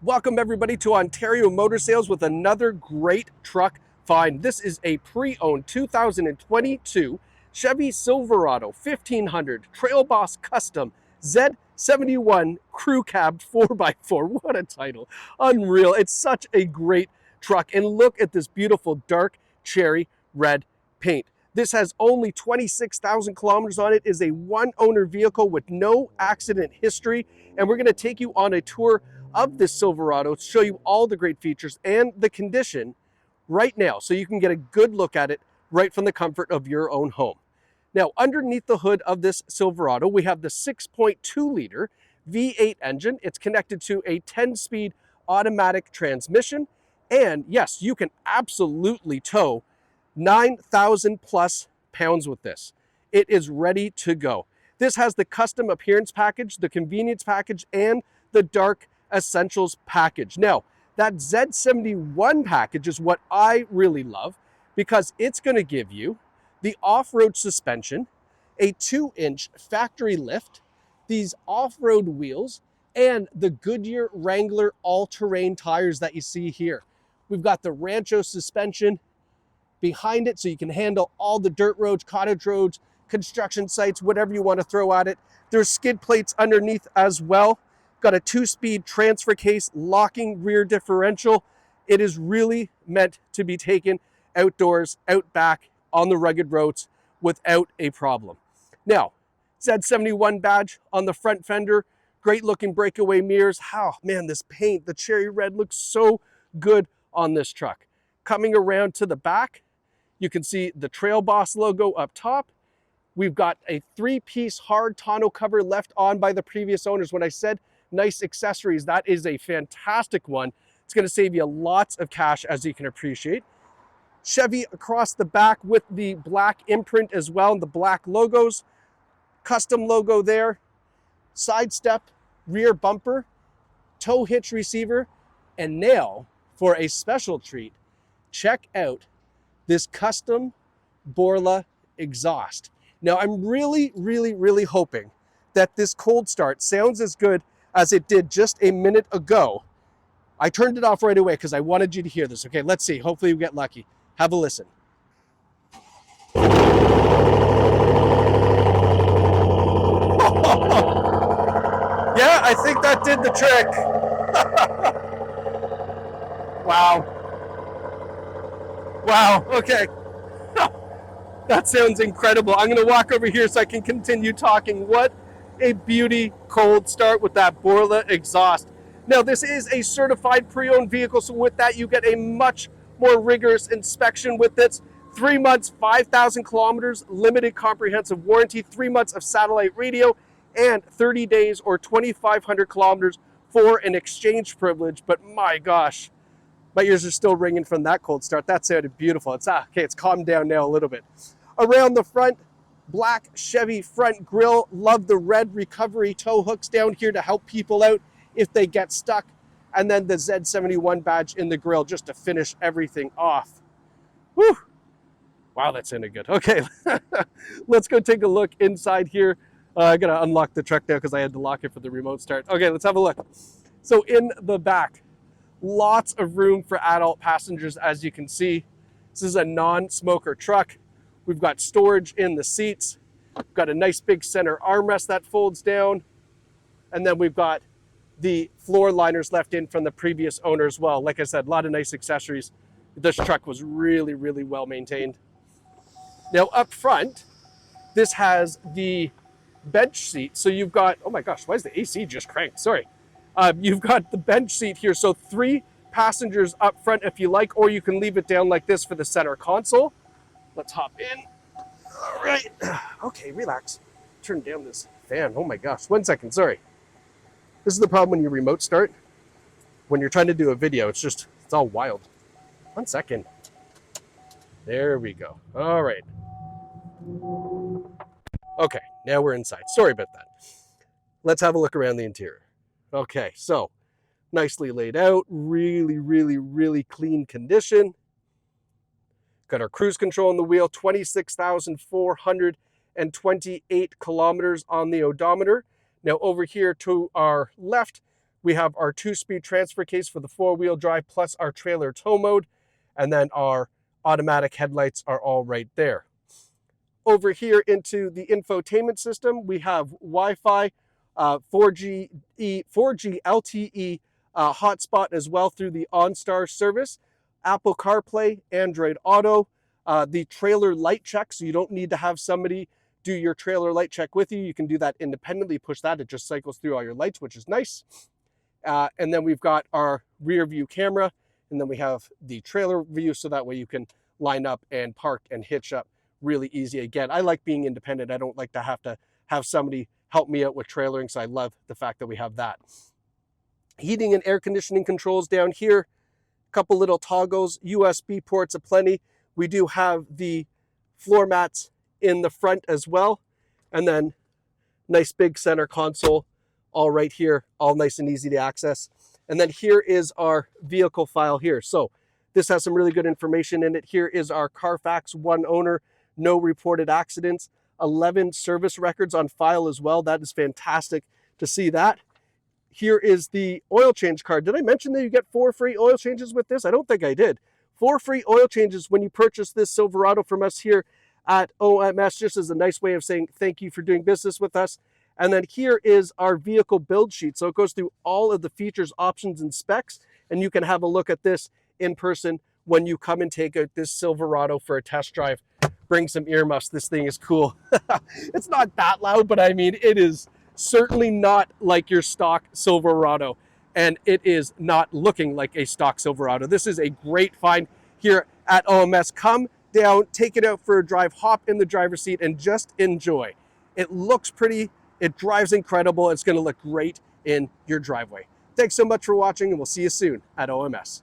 Welcome everybody to Ontario Motor Sales with another great truck find. This is a pre-owned 2022 Chevy Silverado 1500 Trail Boss Custom Z71 Crew Cab 4x4. What a title. Unreal. It's such a great truck. And look at this beautiful dark cherry red paint. This has only 26,000 kilometers on it. It is a one-owner vehicle with no accident history. And we're going to take you on a tour of this Silverado to show you all the great features and the condition right now, so you can get a good look at it right from the comfort of your own home. Now, underneath the hood of this Silverado, we have the 6.2 liter V8 engine. It's connected to a 10-speed automatic transmission. And yes, you can absolutely tow 9,000 plus pounds with this. It is ready to go. This has the custom appearance package, the convenience package, and the dark essentials package. Now, that Z71 package is what I really love because it's going to give you the off-road suspension, a 2-inch factory lift, these off-road wheels, and the Goodyear Wrangler all-terrain tires that you see here. We've got the Rancho suspension behind it so you can handle all the dirt roads, cottage roads, construction sites, whatever you want to throw at it. There's skid plates underneath as well. Got a 2-speed transfer case, locking rear differential. It is really meant to be taken outdoors, out back, on the rugged roads without a problem. Now, Z71 badge on the front fender, great looking breakaway mirrors. Oh man, this paint, the cherry red, looks so good on this truck. Coming around to the back, you can see the Trail Boss logo up top. We've got a 3-piece hard tonneau cover left on by the previous owners. When I said nice accessories, that is a fantastic one. It's going to save you lots of cash, as you can appreciate. Chevy across the back with the black imprint as well, and the black logos. Custom logo there. Side step, rear bumper, tow hitch receiver, and now for a special treat, check out this custom Borla exhaust. Now, I'm really hoping that this cold start sounds as good as it did just a minute ago. I turned it off right away because I wanted you to hear this. Okay, let's see. Hopefully we get lucky. Have a listen. Yeah, I think that did the trick. Wow. Wow, okay. That sounds incredible. I'm gonna walk over here so I can continue talking. What a beauty cold start with that Borla exhaust. Now, this is a certified pre-owned vehicle, so with that you get a much more rigorous inspection with this. 3 months, 5,000 kilometers, limited comprehensive warranty, 3 months of satellite radio, and 30 days or 2,500 kilometers for an exchange privilege. But my gosh, my ears are still ringing from that cold start. That sounded beautiful. It's okay, it's calmed down now a little bit. Around the front, black Chevy front grille. Love the red recovery tow hooks down here to help people out if they get stuck. And then the Z71 badge in the grille just to finish everything off. Whew. Wow, that sounded good. Okay, let's go take a look inside here. I gotta unlock the truck now because I had to lock it for the remote start. Okay, let's have a look. So in the back, lots of room for adult passengers, as you can see. This is a non-smoker truck. We've got storage in the seats. We've got a nice big center armrest that folds down. And then we've got the floor liners left in from the previous owner as well. Like I said, a lot of nice accessories. This truck was really well maintained. Now up front, this has the bench seat. So you've got, oh my gosh, why is the AC just cranked? Sorry. You've got the bench seat here. So 3 passengers up front if you like, or you can leave it down like this for the center console. Let's hop in. All right. Okay, relax. Turn down this fan. Oh my gosh. 1 second. Sorry. This is the problem when you remote start. When you're trying to do a video, it's all wild. 1 second. There we go. All right. Okay, now we're inside. Sorry about that. Let's have a look around the interior. Okay, so nicely laid out. Really clean condition. Got our cruise control on the wheel, 26,428 kilometers on the odometer. Now over here to our left, We have our 2-speed transfer case for the 4-wheel drive, plus our trailer tow mode, and then our automatic headlights are all right there. Over here into the infotainment system, we have Wi-Fi, 4G LTE hotspot as well through the OnStar service, Apple CarPlay, Android Auto, the trailer light check, so you don't need to have somebody do your trailer light check with you. You can do that independently, push that, it just cycles through all your lights, which is nice. And then we've got our rear view camera, and then we have the trailer view, so that way you can line up and park and hitch up really easy. Again, I like being independent. I don't like to have somebody help me out with trailering, so I love the fact that we have that. Heating and air conditioning controls down here, a couple little toggles, USB ports aplenty. We do have the floor mats in the front as well, and then nice big center console all right here, all nice and easy to access. And then here is our vehicle file here. So this has some really good information in it. Here is our Carfax 1 owner, no reported accidents, 11 service records on file as well. That is fantastic to see that. Here is the oil change card. Did I mention that you get 4 free oil changes with this? I don't think I did. 4 free oil changes when you purchase this Silverado from us here at OMS, just as a nice way of saying thank you for doing business with us. And then here is our vehicle build sheet. So it goes through all of the features, options, and specs, and you can have a look at this in person when you come and take out this Silverado for a test drive. Bring some earmuffs. This thing is cool. It's not that loud, but I mean, it is certainly not like your stock Silverado, and it is not looking like a stock Silverado. This is a great find here at OMS. Come down, take it out for a drive, hop in the driver's seat, and just enjoy. It looks pretty, it drives incredible, it's going to look great in your driveway. Thanks so much for watching, and we'll see you soon at OMS.